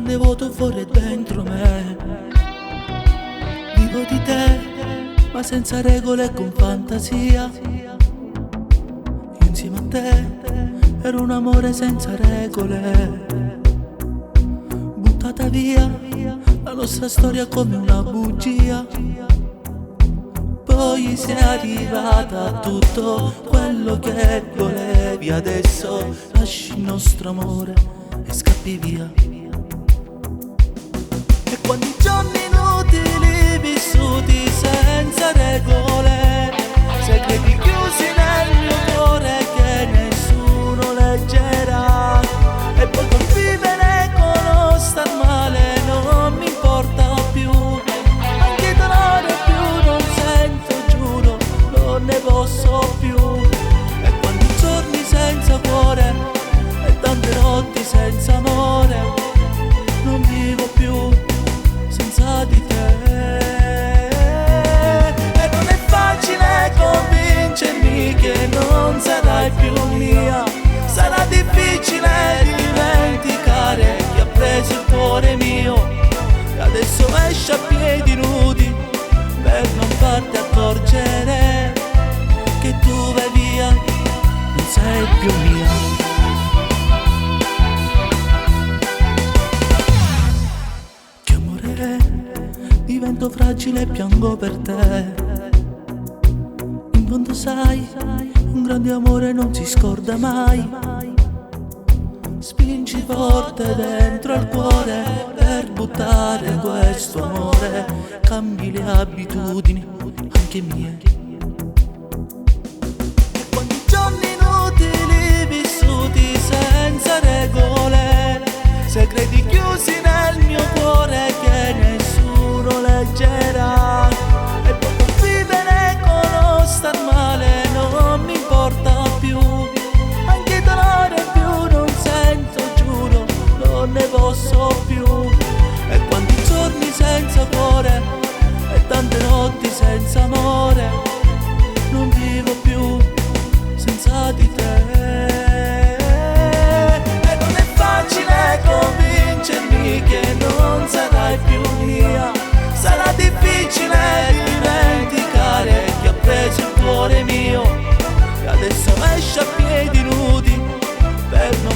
grande vuoto fuori e dentro me. Vivo di te, ma senza regole e con fantasia. Io insieme a te ero un amore senza regole. Buttata via la nostra storia come una bugia. Poi sei arrivata a tutto quello che volevi. Adesso lasci il nostro amore e scappi via. E quanti giorni inutili vissuti senza regole, segreti chiusi nel mio cuore che nessuno leggerà. E poi convivere con lo star male non mi importa più. Anche dolore più non sento, giuro, non ne posso più. E quanti giorni senza cuore e tante notti senza amore, non vivo più senza di te. E non è facile convincermi che non sarai più mia. Sarà difficile dimenticare chi ha preso il cuore mio e adesso esce a piedi nudi per non farti accorgere che tu vai via, non sei più mia. Divento fragile e piango per te. In fondo sai, un grande amore non si scorda mai. Spingi forte dentro al cuore per buttare questo amore. Cambi le abitudini, anche mie. E quanti giorni inutili vissuti senza regole, segreti chiusi nel mio cuore che nessuno leggerà. E poi convivere con lo star male non mi importa più. Anche dolore più non sento, giuro, non ne posso più. E quanti giorni senza cuore e tante notti senza amore, non vivo più senza di te. E non è facile convincermi che non sarai più mia. Sarà difficile dimenticare chi ha preso il cuore mio e adesso esce a piedi nudi per non